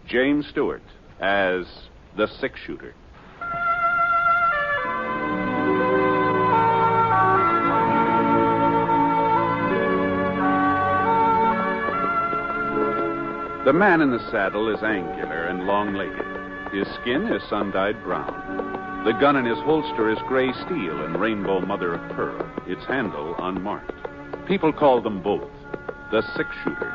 James Stewart as the six-shooter. The man in the saddle is angular and long-legged. His skin is sun-dyed brown. The gun in his holster is gray steel and rainbow mother-of-pearl, its handle unmarked. People call them both the six-shooter.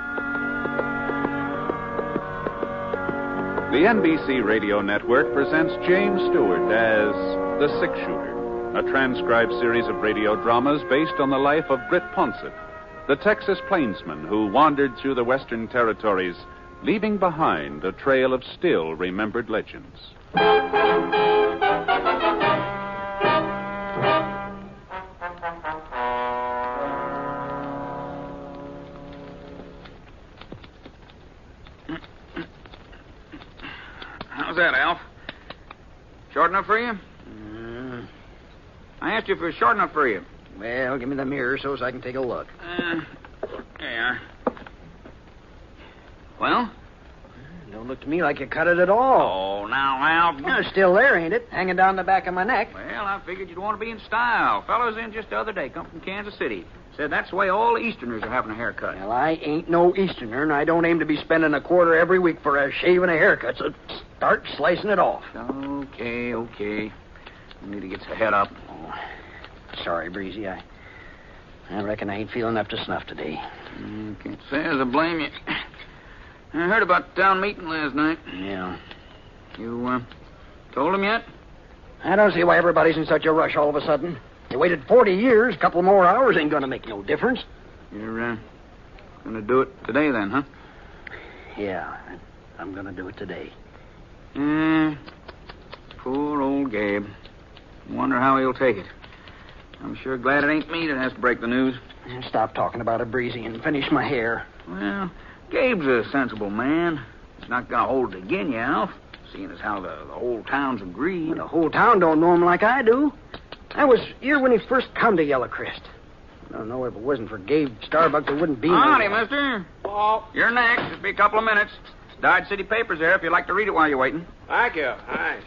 The NBC Radio Network presents James Stewart as the six-shooter, a transcribed series of radio dramas based on the life of Britt Ponset, the Texas plainsman who wandered through the Western Territories, leaving behind a trail of still-remembered legends. How's that, Alf? Short enough for you? I asked you if it was short enough for you. Well, give me the mirror so I can take a look. There you are. Well? Don't look to me like you cut it at all. Oh, now, Alf. It's still there, ain't it? Hanging down the back of my neck. Well, I figured you'd want to be in style. Fellows in just the other day come from Kansas City. Said that's the way all the Easterners are having a haircut. Well, I ain't no Easterner, and I don't aim to be spending a quarter every week for a shave and a haircut, so start slicing it off. Okay. You need to get your head up. Oh, sorry, Breezy. I reckon I ain't feeling up to snuff today. Can't say as I blame you. I heard about the town meeting last night. Yeah. You, told him yet? I don't see why everybody's in such a rush all of a sudden. They waited 40 years. A couple more hours ain't gonna make no difference. You're, gonna do it today then, huh? Yeah, I'm gonna do it today. Poor old Gabe. Wonder how he'll take it. I'm sure glad it ain't me that has to break the news. Stop talking about it, Breezy, and finish my hair. Well, Gabe's a sensible man. He's not gonna hold it again you, Alf, seeing as how the whole town's agreed. Well, the whole town don't know him like I do. I was here when he first come to Yellow Crest. I don't know if it wasn't for Gabe Starbuck, there wouldn't be Howdy, mister. Oh, you're next. Just be a couple of minutes. Dodge City papers there if you'd like to read it while you're waiting. Thank you. Nice.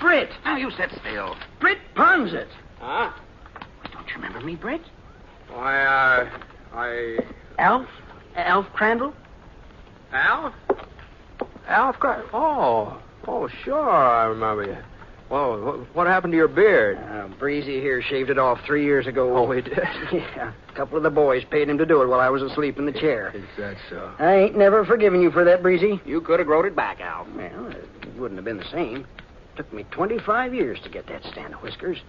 Britt. Now, you sit still. Britt Ponset. Huh? Don't you remember me, Britt? Why, Alf Crandall? Alf? Oh, sure, I remember you. Well, what happened to your beard? Breezy here shaved it off 3 years ago. Oh, he did? Yeah. A couple of the boys paid him to do it while I was asleep in the chair. Is that so? I ain't never forgiven you for that, Breezy. You could have growed it back, Alf. Well, it wouldn't have been the same. Took me 25 years to get that stand of whiskers.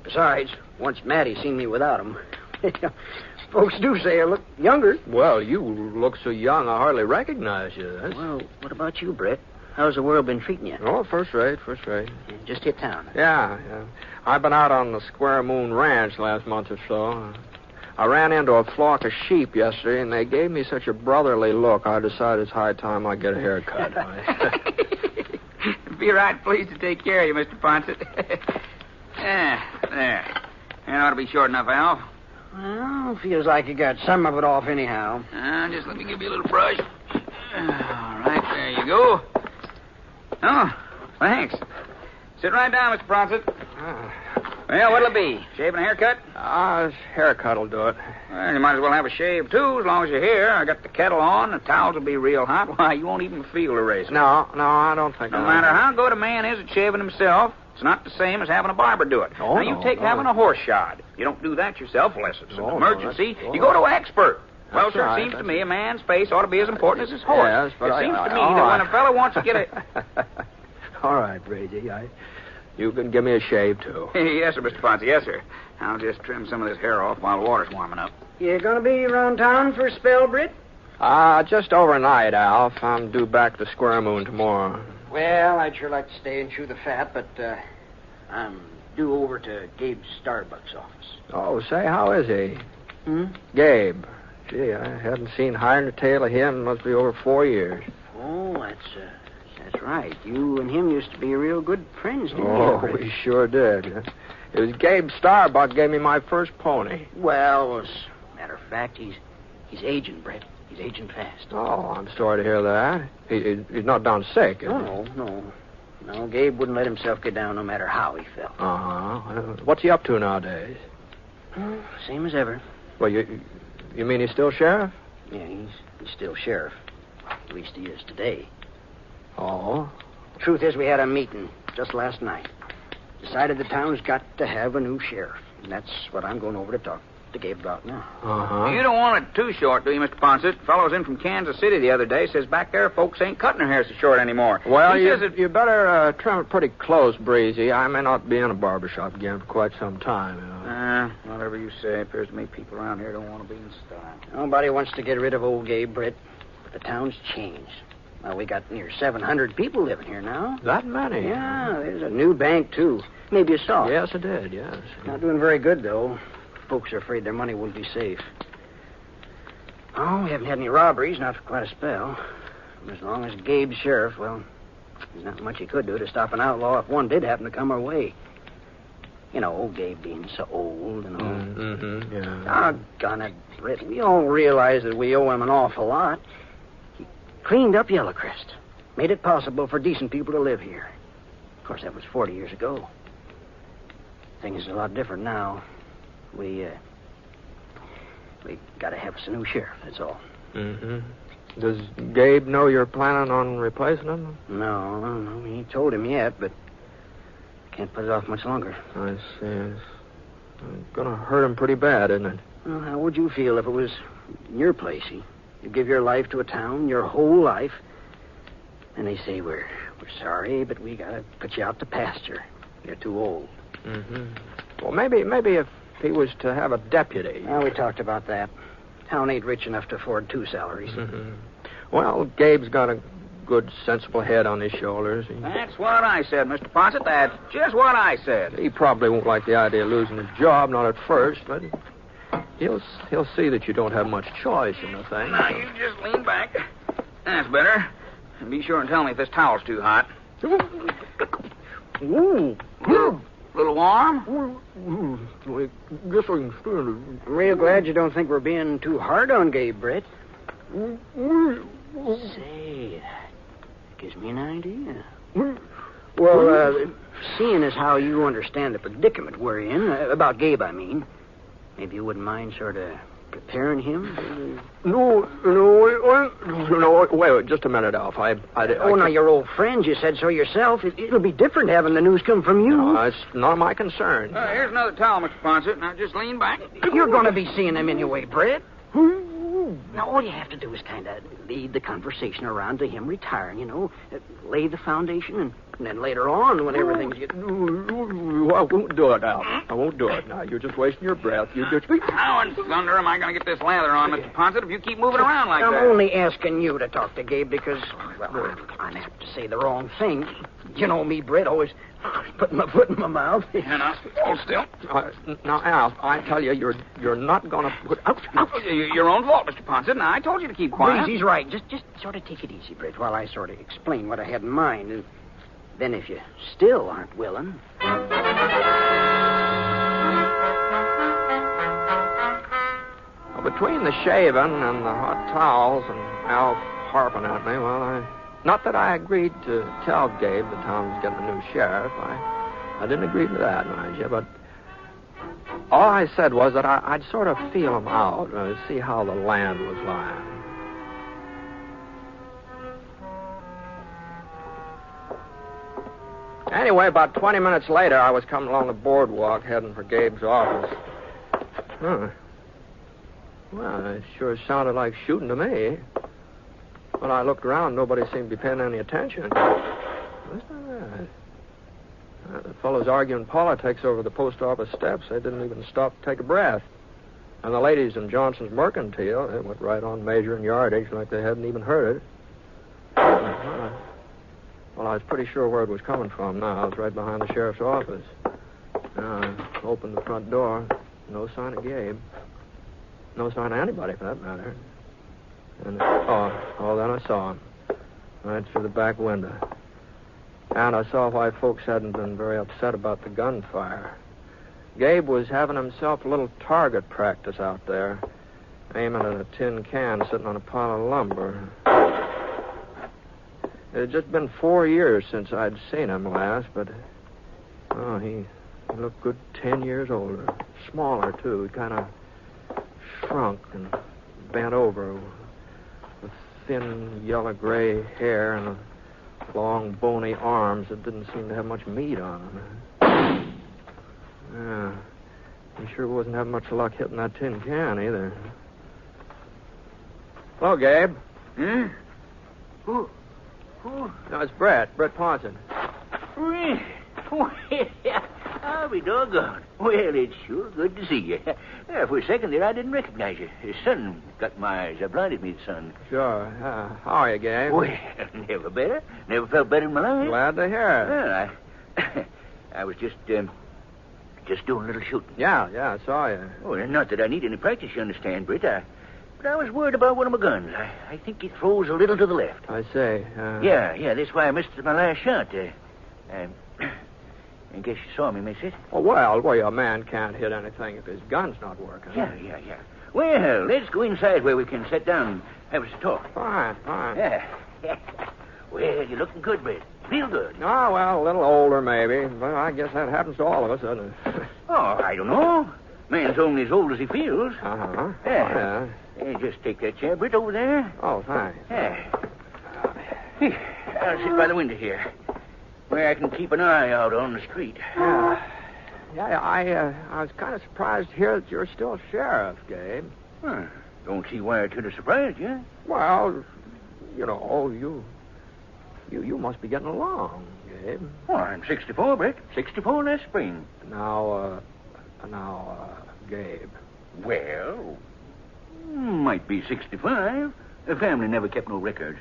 Besides, once Maddie seen me without them, folks do say I look younger. Well, you look so young, I hardly recognize you. Well, what about you, Britt? How's the world been treating you? Oh, first rate. Just hit town. Yeah. I've been out on the Square Moon Ranch last month or so. I ran into a flock of sheep yesterday, and they gave me such a brotherly look, I decided it's high time I get a haircut. Be right pleased to take care of you, Mr. Ponset. There. That ought to be short enough, Alf. Well, feels like you got some of it off anyhow. Just let me give you a little brush. All right, there you go. Oh, thanks. Sit right down, Mr. Ponset. Well, what'll it be? Shave and a haircut? This haircut will do it. Well, you might as well have a shave, too, as long as you're here. I got the kettle on. The towels will be real hot. Why, you won't even feel the razor. No, I don't think No matter how good a man is at shaving himself, it's not the same as having a barber do it. Oh, now, you take having a horse shod. You don't do that yourself unless it's an emergency. You go to an expert. Well, sir, it seems to me a man's face ought to be as important as his horse. Yes, but it seems to me that when a fellow wants to get a... All right, Brady. You can give me a shave, too. Yes, sir, Mr. Ponset. Yes, sir. I'll just trim some of this hair off while the water's warming up. You gonna be around town for a spell, Britt? Just overnight, Alf. I'm due back to Square Moon tomorrow. Well, I'd sure like to stay and chew the fat, but I'm due over to Gabe Starbuck's office. Oh, say, how is he? Gabe. Gee, I hadn't seen hide or tail of him. Must be over 4 years. Oh, that's right. You and him used to be real good friends, didn't you? Oh, we sure did. It was Gabe Starbuck gave me my first pony. Well, as a matter of fact, he's aging, Britt. He's aging fast. Oh, I'm sorry to hear that. He's not down sick, is he? No, Gabe wouldn't let himself get down no matter how he felt. Uh-huh. What's he up to nowadays? Same as ever. Well, you mean he's still sheriff? Yeah, he's still sheriff. At least he is today. Oh? Truth is, we had a meeting just last night. Decided the town's got to have a new sheriff. And that's what I'm going over to talk to Gabe about now. Uh-huh. You don't want it too short, do you, Mr. Ponset? Fellow's in from Kansas City the other day. Says back there folks ain't cutting their hair so short anymore. Well, He says you better trim it pretty close, Breezy. I may not be in a barbershop again for quite some time, you know. Whatever you say. Appears to me people around here don't want to be in style. Nobody wants to get rid of old Gabe, Britt. But the town's changed. Well, we got near 700 people living here now. That many? Yeah, there's a new bank, too. Maybe you saw it. Yes, I did, yes. Not doing very good, though. Folks are afraid their money won't be safe. Oh, we haven't had any robberies, not for quite a spell. As long as Gabe's sheriff, well, there's not much he could do to stop an outlaw if one did happen to come our way. You know, old Gabe being so old and all. Mm-hmm, yeah. Doggone it, Britt. We all realize that we owe him an awful lot. He cleaned up Yellowcrest. Made it possible for decent people to live here. Of course, that was 40 years ago. Things are a lot different now. We gotta have us a new sheriff, that's all. Mm-hmm. Does Gabe know you're planning on replacing him? No, he ain't told him yet, but can't put it off much longer. I see. It's gonna hurt him pretty bad, isn't it? Well, how would you feel if it was in your place? You give your life to a town, your whole life, and they say, we're sorry, but we gotta put you out to pasture. You're too old. Mm-hmm. Well, maybe if he was to have a deputy. Well, we talked about that. Town ain't rich enough to afford 2 salaries. Mm-hmm. Well, Gabe's got a good, sensible head on his shoulders. That's what I said, Mr. Ponset. That's just what I said. He probably won't like the idea of losing his job, not at first, but he'll see that you don't have much choice in the thing. Now, you just lean back. That's better. And be sure and tell me if this towel's too hot. Ooh. A little warm? I guess I can stand it. I'm real glad you don't think we're being too hard on Gabe, Britt. Say, that gives me an idea. Well, seeing as how you understand the predicament we're in, about Gabe, I mean, maybe you wouldn't mind sort of preparing him? No, wait, just a minute, Alf. Now, you're old friends. You said so yourself. It'll be different having the news come from you. No, it's not my concern. Here's another towel, Mr. Ponset. Now, just lean back. You're going to be seeing him anyway, Britt. Now, all you have to do is kind of lead the conversation around to him retiring, lay the foundation, and then later on, when everything's... I won't do it, Al. I won't do it. Now, you're just wasting your breath. You just... How in thunder am I going to get this lather on, Mr. Ponset, if you keep moving around like that? I'm only asking you to talk to Gabe because, well, I'm apt to say the wrong thing. You know me, Britt, always putting my foot in my mouth. And I'll hold still. Now, Al, I tell you, you're not going to put... Ouch. Your own fault, Mr. Ponset. Now, I told you to keep quiet. He's right. Just sort of take it easy, Britt, while I sort of explain what I had in mind. And then if you still aren't willing... Well, between the shaving and the hot towels and Al harping at me, well, not that I agreed to tell Gabe the town was getting a new sheriff. I didn't agree to that, mind you, but all I said was that I'd sort of feel him out, see how the land was lying. Anyway, about 20 minutes later, I was coming along the boardwalk heading for Gabe's office. Huh. Well, it sure sounded like shooting to me. When I looked around, nobody seemed to be paying any attention. What's that? The fellows arguing politics over the post office steps. They didn't even stop to take a breath. And the ladies in Johnson's Mercantile, they went right on measuring yardage like they hadn't even heard it. Well, I was pretty sure where it was coming from now. I was right behind the sheriff's office. I opened the front door. No sign of Gabe. No sign of anybody, for that matter. And then I saw him. Right through the back window. And I saw why folks hadn't been very upset about the gunfire. Gabe was having himself a little target practice out there. aiming at a tin can sitting on a pile of lumber. It had just been 4 years since I'd seen him last, but... Oh, he looked good 10 years older. Smaller, too. He kind of shrunk and bent over with thin yellow-gray hair and long, bony arms that didn't seem to have much meat on them. Yeah, he sure wasn't having much luck hitting that tin can, either. Hello, Gabe. Hmm? Who? No, it's Britt Ponset. Well, I'll be doggone. Well, it's sure good to see you. Yeah, for a second there, I didn't recognize you. The sun got my eyes. I blinded me, the sun. Sure. How are you, Gabe? Well, never better. Never felt better in my life. Glad to hear it. Well, I was just doing a little shooting. Yeah, I saw you. Oh, not that I need any practice, you understand, Britt. But I was worried about one of my guns. I think it throws a little to the left. I say. Yeah, that's why I missed my last shot. I guess you saw me miss it. Oh, well, a man can't hit anything if his gun's not working. Yeah. Well, let's go inside where we can sit down and have us a talk. Fine. Yeah. Well, you're looking good, Britt. Real good. Oh, well, a little older, maybe. But I guess that happens to all of us, doesn't it? Oh, I don't know. Man's only as old as he feels. Uh-huh. Yeah. Just take that chair, Britt, over there. Oh, thanks. Yeah. I'll sit by the window here, where I can keep an eye out on the street. I was kind of surprised to hear that you're still sheriff, Gabe. Don't see why it should have surprised you. Well, you must be getting along, Gabe. Well, I'm 64, Britt. 64 last spring. Now, Gabe. Well, might be 65. The family never kept no records.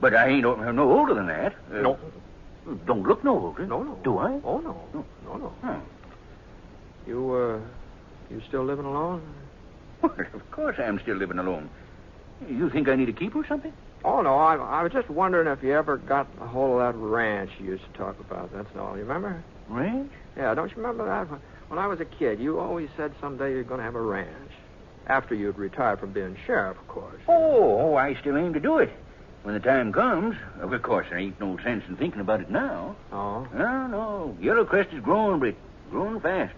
But I ain't no older than that. No. Don't look no older. No. Do I? Oh, no. No. Oh. You still living alone? Well, of course I'm still living alone. You think I need a keeper or something? Oh, no, I was just wondering if you ever got a hold of that ranch you used to talk about, that's all. You remember? Ranch? Yeah, don't you remember that? When I was a kid, you always said someday you're going to have a ranch. After you'd retired from being sheriff, of course. Oh, I still aim to do it. When the time comes. Of course, there ain't no sense in thinking about it now. Oh? No. Yellowcrest is growing, Britt. Growing fast.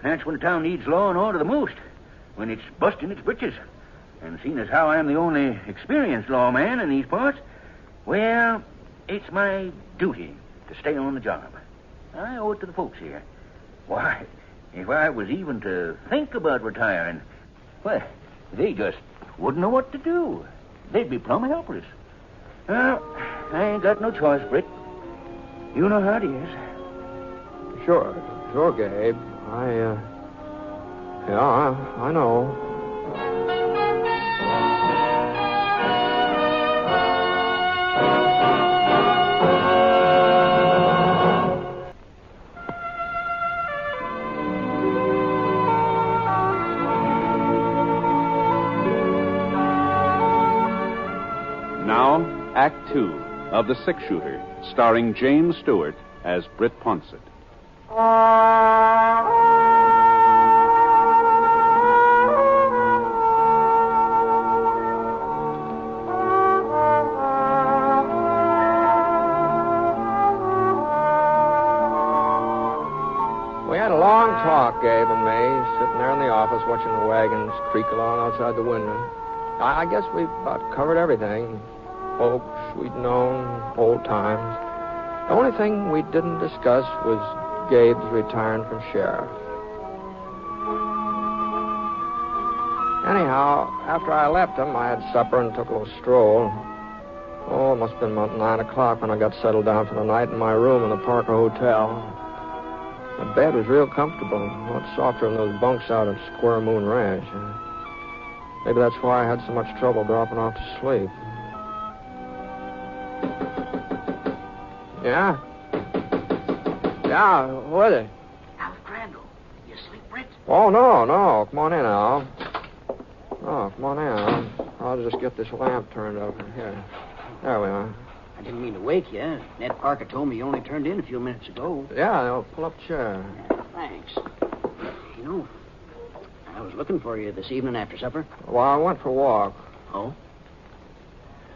That's when the town needs law and order the most. When it's busting its britches. And seeing as how I'm the only experienced lawman in these parts, well, it's my duty to stay on the job. I owe it to the folks here. Why, if I was even to think about retiring, well, they just wouldn't know what to do. They'd be plumb helpless. Well, I ain't got no choice, Britt. You know how it is. Sure, Gabe. I know. Now, Act Two of The Six Shooter, starring James Stewart as Britt Ponset. We had a long talk, Gabe and me, sitting there in the office watching the wagons creak along outside the window. I guess we about covered everything. Folks we'd known, old times. The only thing we didn't discuss was Gabe's retiring from sheriff. Anyhow, after I left him, I had supper and took a little stroll. Oh, it must have been about 9 o'clock when I got settled down for the night in my room in the Parker Hotel. The bed was real comfortable, a lot softer than those bunks out at Square Moon Ranch. Maybe that's why I had so much trouble dropping off to sleep. Yeah? Yeah, who is it? Alf Crandall. You asleep, Britt? Oh, no. Come on in, Al. Oh, come on in. I'll just get this lamp turned up. Here. There we are. I didn't mean to wake you. Ned Parker told me you only turned in a few minutes ago. Yeah, I'll pull up a chair. Thanks. You know, I was looking for you this evening after supper. Well, I went for a walk. Oh?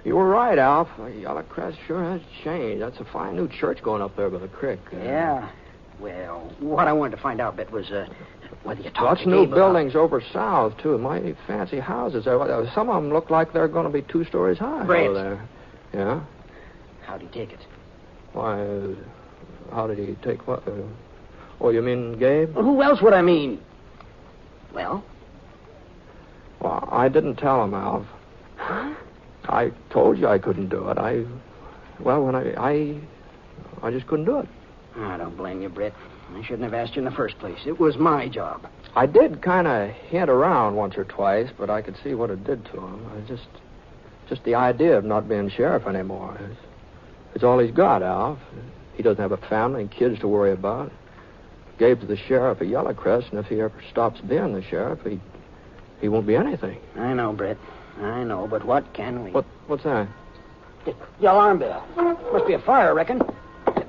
You were right, Alf. Yellow Crest sure has changed. That's a fine new church going up there by the creek. Yeah. Well, what I wanted to find out, Bit, was whether you talked Lots to of new Gabe buildings over south, too. Mighty fancy houses. Some of them look like they're going to be 2 stories high Brett. over there. Yeah? How'd he take it? Why, how did he take what? Oh, you mean Gabe? Well, who else would I mean? Well? Well, I didn't tell him, Alf. Huh? I told you I couldn't do it. I just couldn't do it. I don't blame you, Britt. I shouldn't have asked you in the first place. It was my job. I did kind of hint around once or twice, but I could see what it did to him. Just the idea of not being sheriff anymore. It's all he's got, Alf. He doesn't have a family and kids to worry about. Gabe's the sheriff of Yellow Crest, and if he ever stops being the sheriff, he won't be anything. I know, Britt. I know, but what can we? What's that? The alarm bell. Must be a fire, I reckon.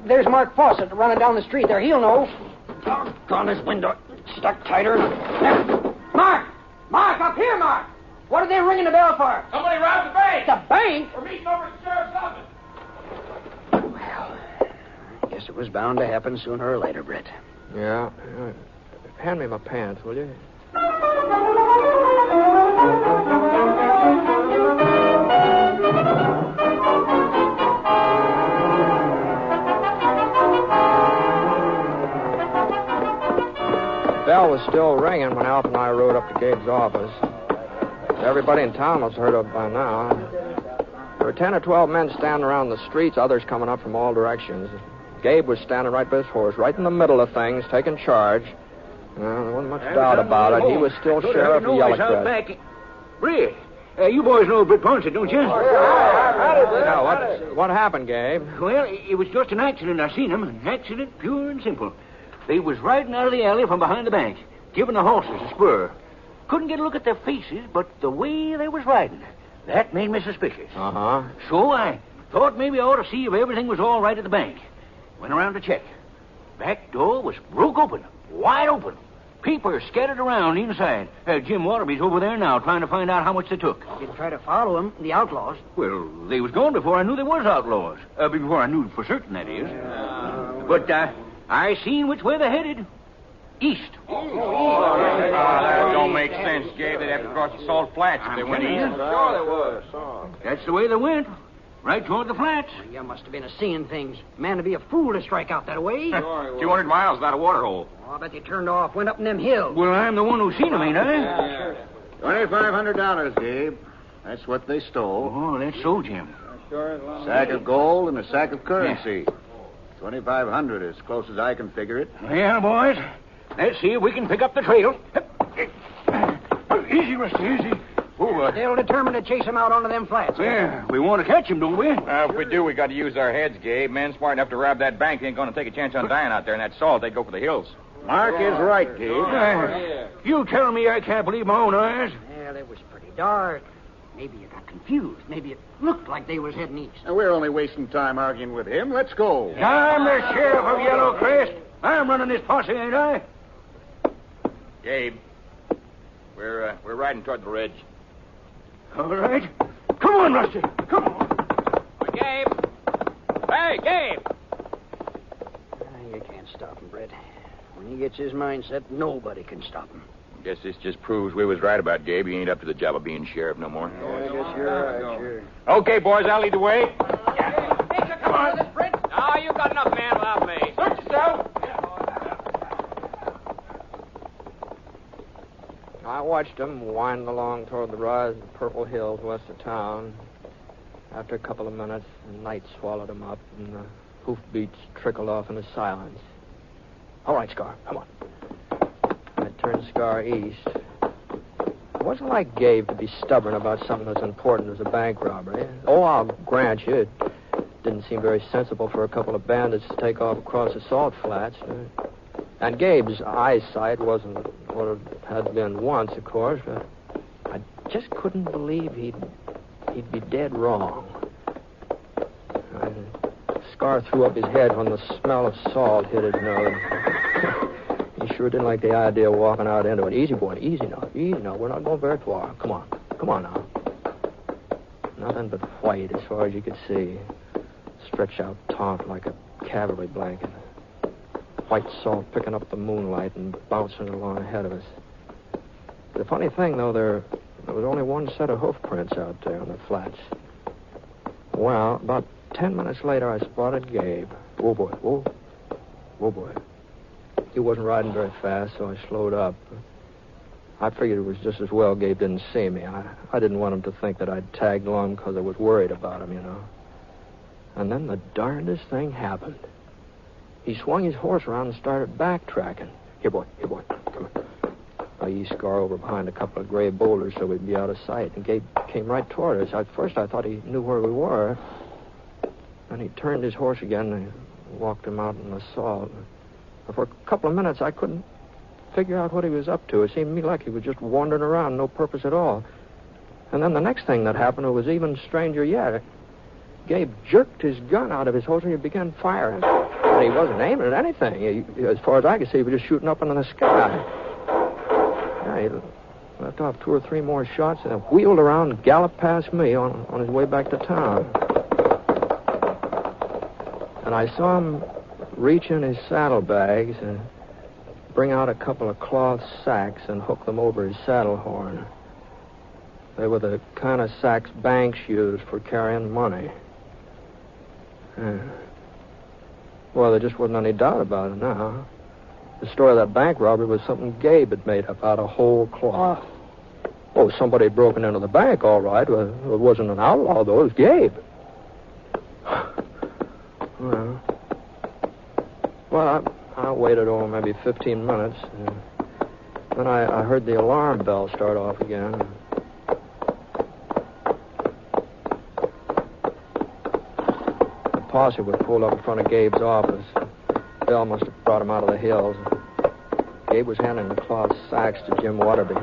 There's Mark Fawcett running down the street there. He'll know. On his window. Stuck tighter. There. Mark! Mark, up here, Mark! What are they ringing the bell for? Somebody robbed the bank. The bank? We're meeting over at the sheriff's office. Well, I guess it was bound to happen sooner or later, Britt. Yeah. Hand me my pants, will you? The bell was still ringing when Alf and I rode up to Gabe's office. Everybody in town must have heard of it by now. There were 10 or 12 men standing around the streets, others coming up from all directions. Gabe was standing right by his horse, right in the middle of things, taking charge. Well, there wasn't much doubt about it. He was still sheriff of Yellow Crest. Britt, you boys know Britt Ponset, don't you? Yeah, what happened, Gabe? Well, it was just an accident. I seen him. An accident, pure and simple. They was riding out of the alley from behind the bank, giving the horses a spur. Couldn't get a look at their faces, but the way they was riding, that made me suspicious. Uh-huh. So I thought maybe I ought to see if everything was all right at the bank. Went around to check. Back door was broke open, wide open. People scattered around inside. Jim Waterby's over there now trying to find out how much they took. Didn't try to follow them, the outlaws. Well, they was gone before I knew they was outlaws. Before I knew for certain, that is. But I seen which way they headed. East. That don't make sense, Gabe. They'd have to cross the Salt Flats if they went east. Sure they was. That's the way they went. Right toward the flats. Well, you must have been seeing things. Man, to be a fool to strike out that way. 200 miles without a water hole. Oh, I bet they turned off, went up in them hills. Well, I'm the one who seen them, ain't I? $2,500, Gabe. That's what they stole. Oh, that's so, Jim. Sack of gold and a sack of currency. 2,500 as close as I can figure it. Well, boys, let's see if we can pick up the trail. Easy, Rusty, easy. Oh, They'll determine to chase them out onto them flats. yeah, we want to catch them, don't we? If we do, we got to use our heads, Gabe. Men smart enough to rob that bank ain't going to take a chance on dying out there in that salt. They'd go for the hills. Mark is right, Gabe. You tell me I can't believe my own eyes. Well, it was pretty dark. Maybe you got confused. Maybe it looked like they was heading east. Now, we're only wasting time arguing with him. Let's go. I'm the sheriff of Yellow Crest. I'm running this posse, ain't I? Gabe, we're riding toward the ridge. All right. Come on, Rusty. Come on. Gabe! Hey, Gabe! You can't stop him, Brett. When he gets his mind set, nobody can stop him. Guess this just proves we was right about Gabe. He ain't up to the job of being sheriff no more. I guess you're right, sure. Okay, boys, I'll lead the way. Come on. This, Britt. No, you got enough man without me. Search yourself. I watched them winding along toward the rise of the purple hills west of town. After a couple of minutes, the night swallowed them up, and the hoofbeats trickled off into silence. All right, Scar, come on. I turned Scar east. It wasn't like Gabe to be stubborn about something as important as a bank robbery. Oh, I'll grant you, it didn't seem very sensible for a couple of bandits to take off across the salt flats. And Gabe's eyesight wasn't what it had been once, of course, but I just couldn't believe he'd be dead wrong. Scar threw up his head when the smell of salt hit his nose. He sure didn't like the idea of walking out into it. Easy, boy. Easy now. Easy now. We're not going very far. Come on. Come on now. Nothing but white as far as you could see. Stretched out taut like a cavalry blanket. White salt picking up the moonlight and bouncing along ahead of us. The funny thing, though, there was only one set of hoof prints out there on the flats. Well, about 10 minutes later, I spotted Gabe. Whoa, boy. Whoa. Whoa, boy. He wasn't riding very fast, so I slowed up. I figured it was just as well Gabe didn't see me. I didn't want him to think that I'd tagged along because I was worried about him, you know. And then the darndest thing happened. He swung his horse around and started backtracking. Here, boy. Come on. I eased Scar over behind a couple of gray boulders so we'd be out of sight, and Gabe came right toward us. At first, I thought he knew where we were. Then he turned his horse again and walked him out in the salt. For a couple of minutes, I couldn't figure out what he was up to. It seemed to me like he was just wandering around, no purpose at all. And then the next thing that happened was even stranger yet. Gabe jerked his gun out of his holster and he began firing. But he wasn't aiming at anything. As far as I could see, he was just shooting up into the sky. Yeah, he left off 2 or 3 more shots and then wheeled around and galloped past me on his way back to town. And I saw him reach in his saddlebags and bring out a couple of cloth sacks and hook them over his saddle horn. They were the kind of sacks banks used for carrying money. Well, there just wasn't any doubt about it now. The story of that bank robbery was something Gabe had made up out of whole cloth. Oh, somebody had broken into the bank, all right. Well, it wasn't an outlaw, though. It was Gabe. Well, I waited over maybe 15 minutes. Then I heard the alarm bell start off again. The posse was pulled up in front of Gabe's office. Bell must have brought him out of the hills. Gabe was handing the cloth sacks to Jim Waterby.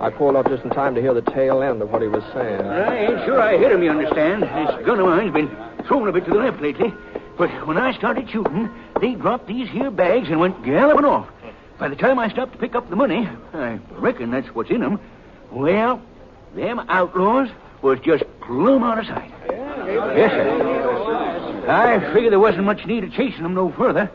I pulled up just in time to hear the tail end of what he was saying. I ain't sure I hit him, you understand. This gun of mine's been thrown a bit to the left lately. But when I started shooting, they dropped these here bags and went galloping off. By the time I stopped to pick up the money, I reckon that's what's in them, well, them outlaws was just plumb out of sight. Yes, sir. I figured there wasn't much need of chasing them no further.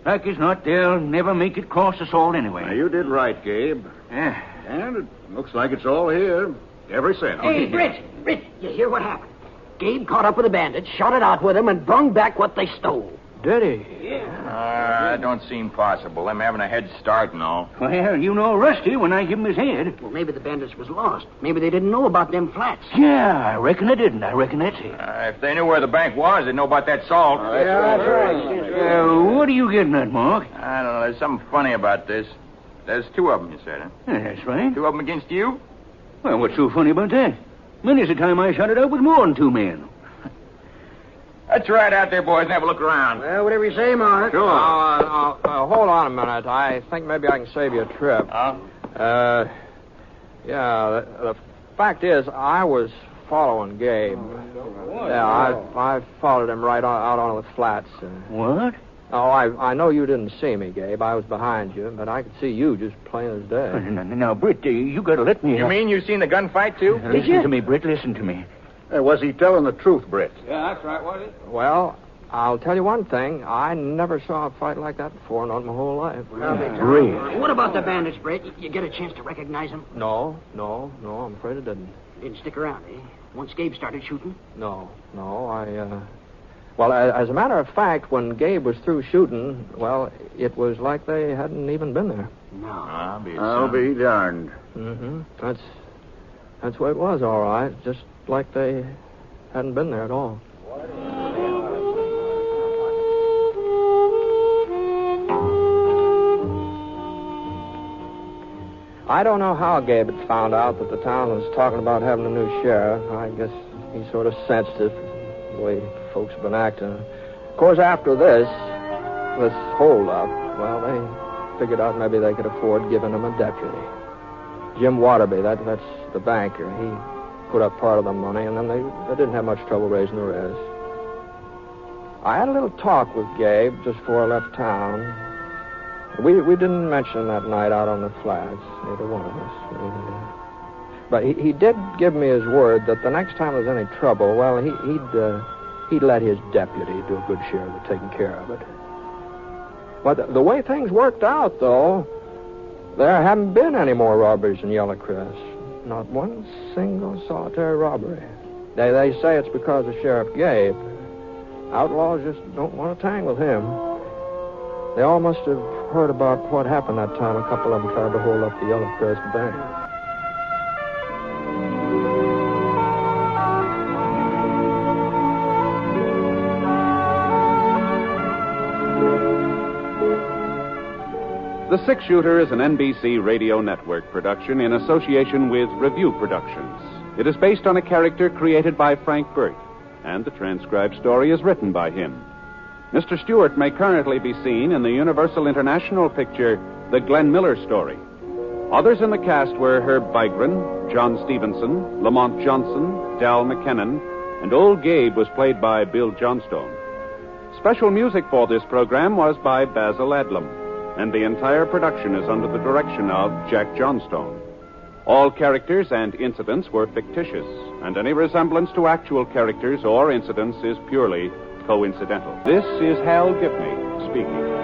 Like as not, they'll never make it across the salt anyway. Now, you did right, Gabe. Yeah. And it looks like it's all here. Every cent. Hey, Britt, you hear what happened? Gabe caught up with the bandits, shot it out with them, and brung back what they stole. Did he? Yeah. That don't seem possible. Them having a head start and all. Well, you know Rusty when I give him his head. Well, maybe the bandits was lost. Maybe they didn't know about them flats. Yeah, I reckon they didn't. I reckon that's it. If they knew where the bank was, they'd know about that salt. Yeah, that's right. What are you getting at, Mark? I don't know. There's something funny about this. There's 2 of them, you said, huh? Yeah, that's right. 2 of them against you? Well, what's so funny about that? Many's the time I shot it out with more than 2 men. Let's ride out there, boys, and have a look around. Well, whatever you say, Mark. Sure. Hold on a minute. I think maybe I can save you a trip. Huh? The fact is, I was following Gabe. I followed him right out on the flats. What? Oh, I know you didn't see me, Gabe. I was behind you, but I could see you just plain as day. Now, Britt, you gotta let me... You mean you seen the gunfight, too? Listen to me, Britt, listen to me. Was he telling the truth, Britt? Yeah, that's right, was it? Well, I'll tell you one thing. I never saw a fight like that before, not in my whole life. Great. What about the bandits, Britt? You get a chance to recognize them? No, I'm afraid it didn't. Didn't stick around, eh? Once Gabe started shooting? No, Well, as a matter of fact, when Gabe was through shooting, well, it was like they hadn't even been there. No. I'll be darned. Mm-hmm. That's what it was, all right. Just like they hadn't been there at all. I don't know how Gabe had found out that the town was talking about having a new sheriff. I guess he sort of sensed it, the way folks have been acting. Of course, after this hold-up, well, they figured out maybe they could afford giving him a deputy. Jim Waterby, that's the banker. He put up part of the money, and then they didn't have much trouble raising the rest. I had a little talk with Gabe just before I left town. We didn't mention that night out on the flats, neither one of us. But he did give me his word that the next time there's any trouble, well, he'd let his deputy do a good share of the taking care of it. But the way things worked out, though, there haven't been any more robberies in Yellow Crest. Not one single solitary robbery. They say it's because of Sheriff Gabe. Outlaws just don't want to tangle with him. They all must have heard about what happened that time a couple of them tried to hold up the Yellow Crest Bank. The Six Shooter is an NBC Radio Network production in association with Review Productions. It is based on a character created by Frank Burt, and the transcribed story is written by him. Mr. Stewart may currently be seen in the Universal International picture, The Glenn Miller Story. Others in the cast were Herb Vigran, John Stevenson, Lamont Johnson, Dal McKinnon, and Old Gabe was played by Bill Johnstone. Special music for this program was by Basil Adlam, and the entire production is under the direction of Jack Johnstone. All characters and incidents were fictitious, and any resemblance to actual characters or incidents is purely coincidental. This is Hal Gibney speaking.